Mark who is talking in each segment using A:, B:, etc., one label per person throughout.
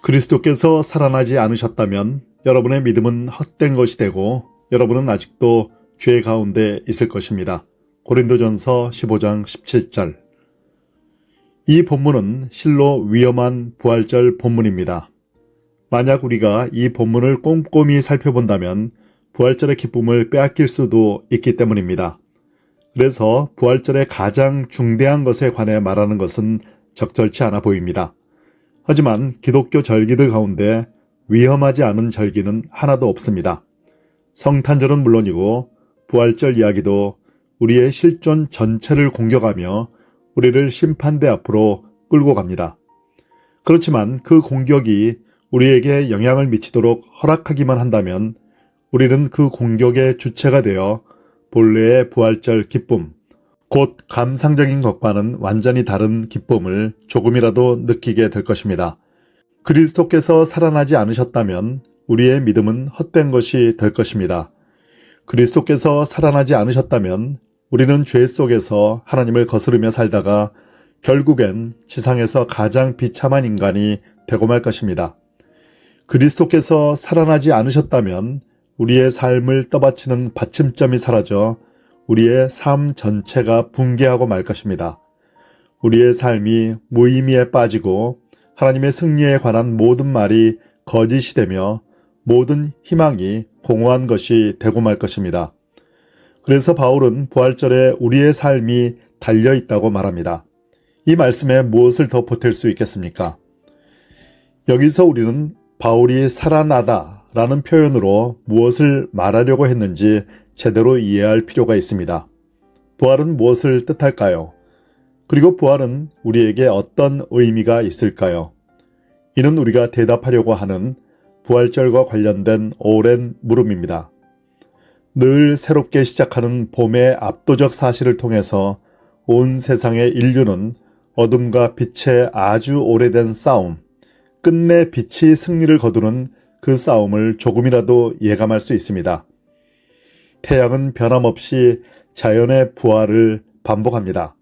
A: 그리스도께서 살아나지 않으셨다면 여러분의 믿음은 헛된 것이 되고 여러분은 아직도 죄 가운데 있을 것입니다. 고린도전서 15장 17절. 이 본문은 실로 위험한 부활절 본문입니다. 만약 우리가 이 본문을 꼼꼼히 살펴본다면 부활절의 기쁨을 빼앗길 수도 있기 때문입니다. 그래서 부활절의 가장 중대한 것에 관해 말하는 것은 적절치 않아 보입니다. 하지만 기독교 절기들 가운데 위험하지 않은 절기는 하나도 없습니다. 성탄절은 물론이고 부활절 이야기도 우리의 실존 전체를 공격하며 우리를 심판대 앞으로 끌고 갑니다. 그렇지만 그 공격이 우리에게 영향을 미치도록 허락하기만 한다면 우리는 그 공격의 주체가 되어 본래의 부활절 기쁨, 곧 감상적인 것과는 완전히 다른 기쁨을 조금이라도 느끼게 될 것입니다. 그리스도께서 살아나지 않으셨다면 우리의 믿음은 헛된 것이 될 것입니다. 그리스도께서 살아나지 않으셨다면 우리는 죄 속에서 하나님을 거스르며 살다가 결국엔 지상에서 가장 비참한 인간이 되고 말 것입니다. 그리스도께서 살아나지 않으셨다면 우리의 삶을 떠받치는 받침점이 사라져 우리의 삶 전체가 붕괴하고 말 것입니다. 우리의 삶이 무의미에 빠지고 하나님의 승리에 관한 모든 말이 거짓이 되며 모든 희망이 공허한 것이 되고 말 것입니다. 그래서 바울은 부활절에 우리의 삶이 달려있다고 말합니다. 이 말씀에 무엇을 더 보탤 수 있겠습니까? 여기서 우리는 바울이 살아나다 라는 표현으로 무엇을 말하려고 했는지 제대로 이해할 필요가 있습니다. 부활은 무엇을 뜻할까요? 그리고 부활은 우리에게 어떤 의미가 있을까요? 이는 우리가 대답하려고 하는 부활절과 관련된 오랜 물음입니다. 늘 새롭게 시작하는 봄의 압도적 사실을 통해서 온 세상의 인류는 어둠과 빛의 아주 오래된 싸움, 끝내 빛이 승리를 거두는 그 싸움을 조금이라도 예감할 수 있습니다. 태양은 변함없이 자연의 부활을 반복합니다.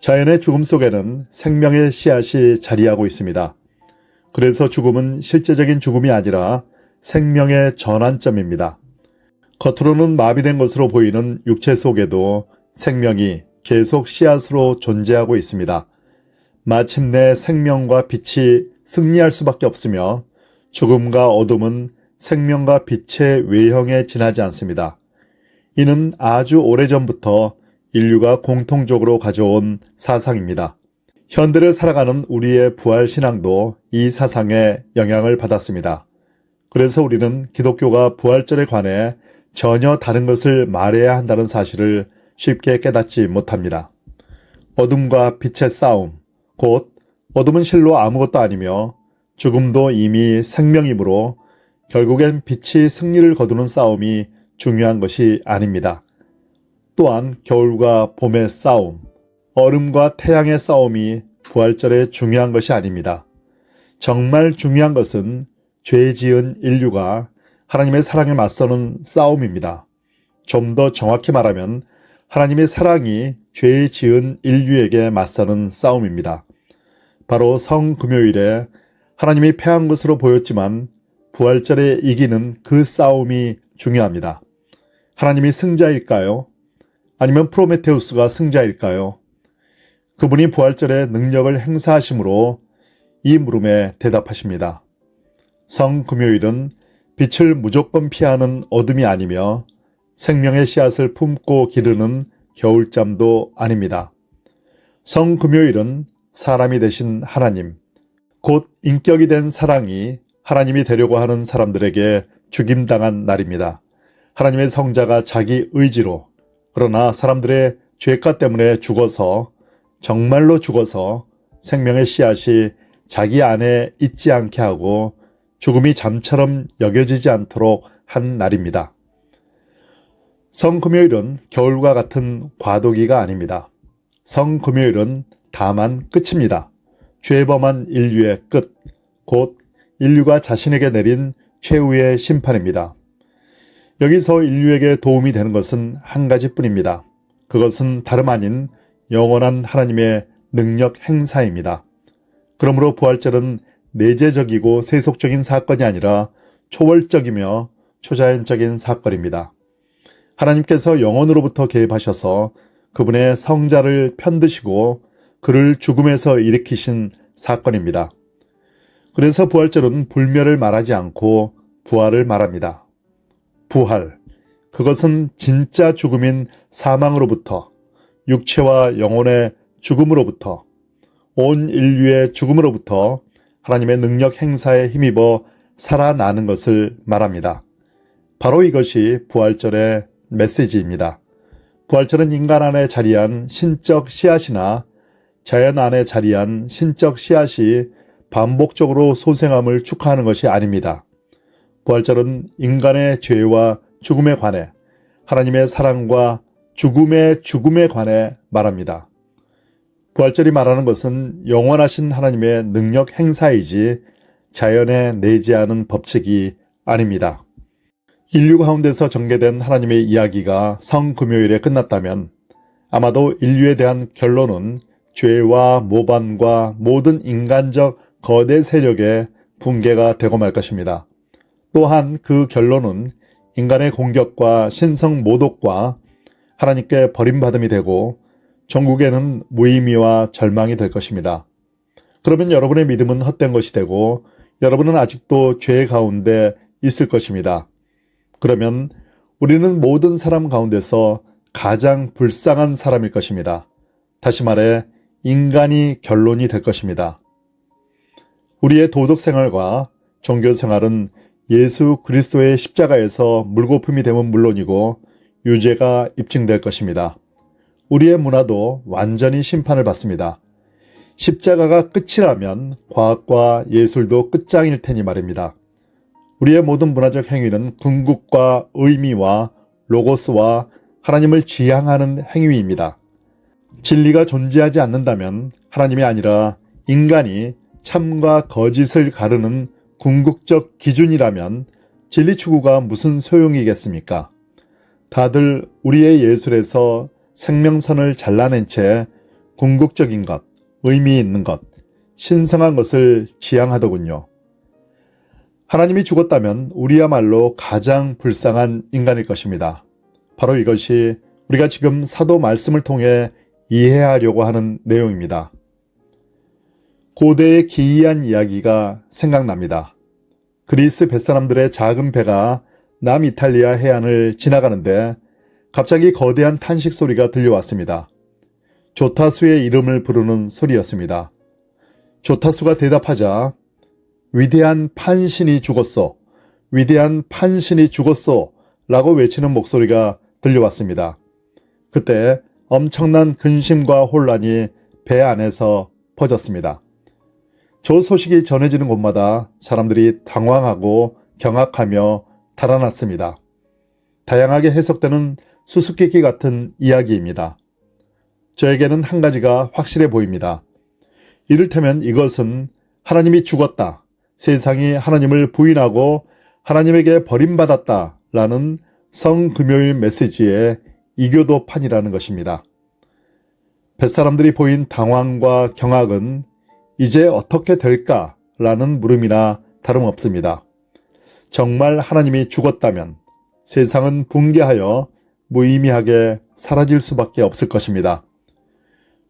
A: 자연의 죽음 속에는 생명의 씨앗이 자리하고 있습니다. 그래서 죽음은 실제적인 죽음이 아니라 생명의 전환점입니다. 겉으로는 마비된 것으로 보이는 육체 속에도 생명이 계속 씨앗으로 존재하고 있습니다. 마침내 생명과 빛이 승리할 수밖에 없으며 죽음과 어둠은 생명과 빛의 외형에 지나지 않습니다. 이는 아주 오래전부터 인류가 공통적으로 가져온 사상입니다. 현대를 살아가는 우리의 부활신앙도 이 사상에 영향을 받았습니다. 그래서 우리는 기독교가 부활절에 관해 전혀 다른 것을 말해야 한다는 사실을 쉽게 깨닫지 못합니다. 어둠과 빛의 싸움, 곧 어둠은 실로 아무것도 아니며 죽음도 이미 생명이므로 결국엔 빛이 승리를 거두는 싸움이 중요한 것이 아닙니다. 또한 겨울과 봄의 싸움, 얼음과 태양의 싸움이 부활절에 중요한 것이 아닙니다. 정말 중요한 것은 죄 지은 인류가 하나님의 사랑에 맞서는 싸움입니다. 좀 더 정확히 말하면 하나님의 사랑이 죄 지은 인류에게 맞서는 싸움입니다. 바로 성금요일에 하나님이 패한 것으로 보였지만 부활절에 이기는 그 싸움이 중요합니다. 하나님이 승자일까요? 아니면 프로메테우스가 승자일까요? 그분이 부활절에 능력을 행사하심으로 이 물음에 대답하십니다. 성금요일은 빛을 무조건 피하는 어둠이 아니며 생명의 씨앗을 품고 기르는 겨울잠도 아닙니다. 성금요일은 사람이 되신 하나님, 곧 인격이 된 사랑이 하나님이 되려고 하는 사람들에게 죽임당한 날입니다. 하나님의 성자가 자기 의지로, 그러나 사람들의 죄가 때문에 죽어서, 정말로 죽어서 생명의 씨앗이 자기 안에 있지 않게 하고 죽음이 잠처럼 여겨지지 않도록 한 날입니다. 성금요일은 겨울과 같은 과도기가 아닙니다. 성금요일은 다만 끝입니다. 죄범한 인류의 끝, 곧 인류가 자신에게 내린 최후의 심판입니다. 여기서 인류에게 도움이 되는 것은 한 가지뿐입니다. 그것은 다름 아닌 영원한 하나님의 능력 행사입니다. 그러므로 부활절은 내재적이고 세속적인 사건이 아니라 초월적이며 초자연적인 사건입니다. 하나님께서 영혼으로부터 개입하셔서 그분의 성자를 편드시고 그를 죽음에서 일으키신 사건입니다. 그래서 부활절은 불멸을 말하지 않고 부활을 말합니다. 부활, 그것은 진짜 죽음인 사망으로부터, 육체와 영혼의 죽음으로부터, 온 인류의 죽음으로부터 하나님의 능력 행사에 힘입어 살아나는 것을 말합니다. 바로 이것이 부활절의 메시지입니다. 부활절은 인간 안에 자리한 신적 씨앗이나 자연 안에 자리한 신적 씨앗이 반복적으로 소생함을 축하하는 것이 아닙니다. 부활절은 인간의 죄와 죽음에 관해 하나님의 사랑과 죽음에 관해 말합니다. 부활절이 말하는 것은 영원하신 하나님의 능력 행사이지 자연에 내재하는 법칙이 아닙니다. 인류 가운데서 전개된 하나님의 이야기가 성금요일에 끝났다면 아마도 인류에 대한 결론은 죄와 모반과 모든 인간적 거대 세력의 붕괴가 되고 말 것입니다. 또한 그 결론은 인간의 공격과 신성 모독과 하나님께 버림받음이 되고 전국에는 무의미와 절망이 될 것입니다. 그러면 여러분의 믿음은 헛된 것이 되고 여러분은 아직도 죄 가운데 있을 것입니다. 그러면 우리는 모든 사람 가운데서 가장 불쌍한 사람일 것입니다. 다시 말해 인간이 결론이 될 것입니다. 우리의 도덕 생활과 종교 생활은 예수 그리스도의 십자가에서 물거품이 되면 물론이고 유죄가 입증될 것입니다. 우리의 문화도 완전히 심판을 받습니다. 십자가가 끝이라면 과학과 예술도 끝장일 테니 말입니다. 우리의 모든 문화적 행위는 궁극과 의미와 로고스와 하나님을 지향하는 행위입니다. 진리가 존재하지 않는다면 하나님이 아니라 인간이 참과 거짓을 가르는 궁극적 기준이라면 진리 추구가 무슨 소용이겠습니까? 다들 우리의 예술에서 생명선을 잘라낸 채 궁극적인 것, 의미 있는 것, 신성한 것을 지향하더군요. 하나님이 죽었다면 우리야말로 가장 불쌍한 인간일 것입니다. 바로 이것이 우리가 지금 사도 말씀을 통해 이해하려고 하는 내용입니다. 고대의 기이한 이야기가 생각납니다. 그리스 뱃사람들의 작은 배가 남이탈리아 해안을 지나가는데 갑자기 거대한 탄식 소리가 들려왔습니다. 조타수의 이름을 부르는 소리였습니다. 조타수가 대답하자 위대한 판신이 죽었소, 위대한 판신이 죽었소 라고 외치는 목소리가 들려왔습니다. 그때 엄청난 근심과 혼란이 배 안에서 퍼졌습니다. 저 소식이 전해지는 곳마다 사람들이 당황하고 경악하며 달아났습니다. 다양하게 해석되는 수수께끼 같은 이야기입니다. 저에게는 한 가지가 확실해 보입니다. 이를테면 이것은 하나님이 죽었다, 세상이 하나님을 부인하고 하나님에게 버림받았다 라는 성금요일 메시지의 이교도판이라는 것입니다. 뱃사람들이 보인 당황과 경악은 이제 어떻게 될까? 라는 물음이나 다름없습니다. 정말 하나님이 죽었다면 세상은 붕괴하여 무의미하게 사라질 수밖에 없을 것입니다.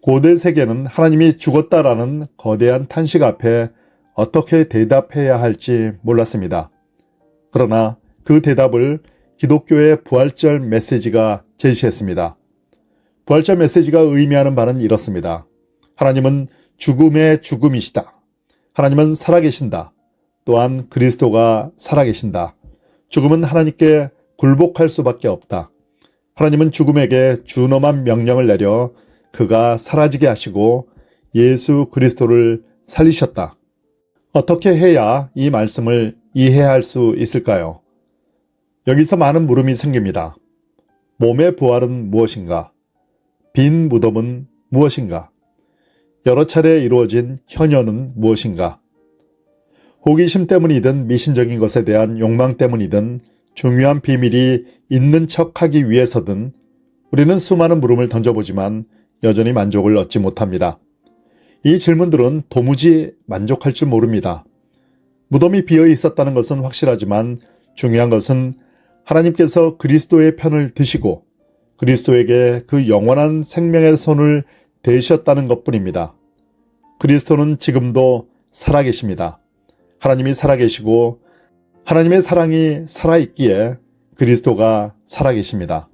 A: 고대 세계는 하나님이 죽었다라는 거대한 탄식 앞에 어떻게 대답해야 할지 몰랐습니다. 그러나 그 대답을 기독교의 부활절 메시지가 제시했습니다. 부활절 메시지가 의미하는 바는 이렇습니다. 하나님은 죽음의 죽음이시다. 하나님은 살아계신다. 또한 그리스도가 살아계신다. 죽음은 하나님께 굴복할 수밖에 없다. 하나님은 죽음에게 준엄한 명령을 내려 그가 사라지게 하시고 예수 그리스도를 살리셨다. 어떻게 해야 이 말씀을 이해할 수 있을까요? 여기서 많은 물음이 생깁니다. 몸의 부활은 무엇인가? 빈 무덤은 무엇인가? 여러 차례 이루어진 현현은 무엇인가? 호기심 때문이든 미신적인 것에 대한 욕망 때문이든 중요한 비밀이 있는 척하기 위해서든 우리는 수많은 물음을 던져보지만 여전히 만족을 얻지 못합니다. 이 질문들은 도무지 만족할 줄 모릅니다. 무덤이 비어 있었다는 것은 확실하지만 중요한 것은 하나님께서 그리스도의 편을 드시고 그리스도에게 그 영원한 생명의 손을 대셨다는 것뿐입니다. 그리스도는 지금도 살아계십니다. 하나님이 살아계시고 하나님의 사랑이 살아있기에 그리스도가 살아계십니다.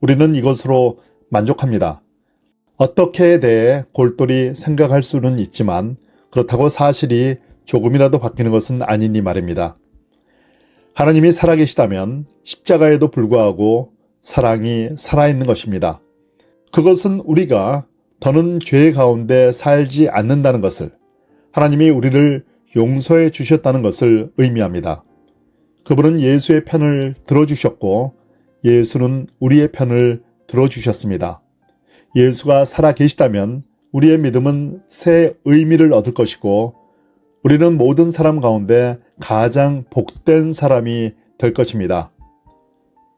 A: 우리는 이것으로 만족합니다. 어떻게에 대해 골똘히 생각할 수는 있지만 그렇다고 사실이 조금이라도 바뀌는 것은 아니니 말입니다. 하나님이 살아계시다면 십자가에도 불구하고 사랑이 살아있는 것입니다. 그것은 우리가 더는 죄 가운데 살지 않는다는 것을, 하나님이 우리를 용서해 주셨다는 것을 의미합니다. 그분은 예수의 편을 들어주셨고 예수는 우리의 편을 들어주셨습니다. 예수가 살아계시다면 우리의 믿음은 새 의미를 얻을 것이고 우리는 모든 사람 가운데 가장 복된 사람이 될 것입니다.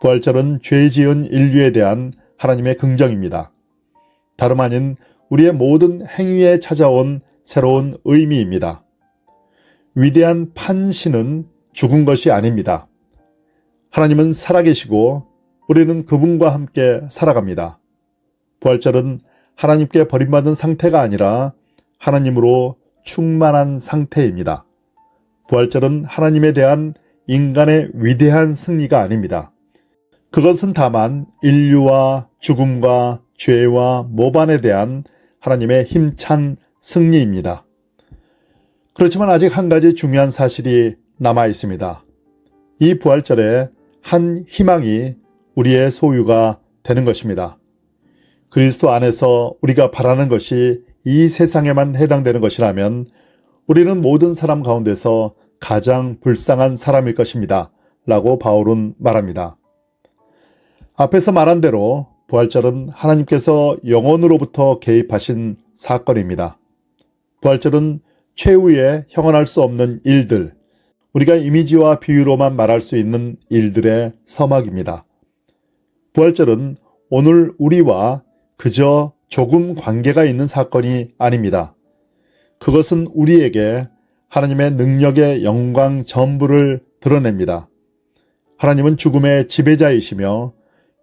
A: 부활절은 죄 지은 인류에 대한 하나님의 긍정입니다. 다름 아닌 우리의 모든 행위에 찾아온 새로운 의미입니다. 위대한 판신은 죽은 것이 아닙니다. 하나님은 살아계시고 우리는 그분과 함께 살아갑니다. 부활절은 하나님께 버림받은 상태가 아니라 하나님으로 충만한 상태입니다. 부활절은 하나님에 대한 인간의 위대한 승리가 아닙니다. 그것은 다만 인류와 죽음과 죄와 모반에 대한 하나님의 힘찬 승리입니다. 그렇지만 아직 한 가지 중요한 사실이 남아 있습니다. 이 부활절에 한 희망이 우리의 소유가 되는 것입니다. 그리스도 안에서 우리가 바라는 것이 이 세상에만 해당되는 것이라면 우리는 모든 사람 가운데서 가장 불쌍한 사람일 것입니다. 라고 바울은 말합니다. 앞에서 말한 대로 부활절은 하나님께서 영원으로부터 개입하신 사건입니다. 부활절은 최후에 형언할 수 없는 일들, 우리가 이미지와 비유로만 말할 수 있는 일들의 서막입니다. 부활절은 오늘 우리와 그저 조금 관계가 있는 사건이 아닙니다. 그것은 우리에게 하나님의 능력의 영광 전부를 드러냅니다. 하나님은 죽음의 지배자이시며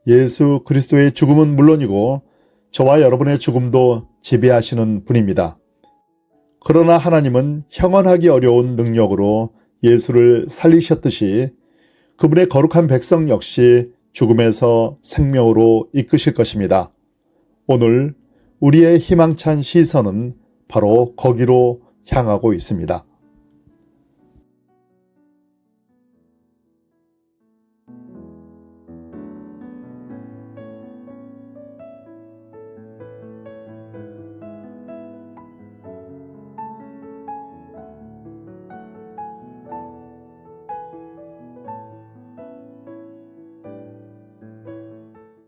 A: 예수 그리스도의 죽음은 물론이고 저와 여러분의 죽음도 지배하시는 분입니다. 그러나 하나님은 형언하기 어려운 능력으로 예수를 살리셨듯이 그분의 거룩한 백성 역시 죽음에서 생명으로 이끄실 것입니다. 오늘 우리의 희망찬 시선은 바로 거기로 향하고 있습니다.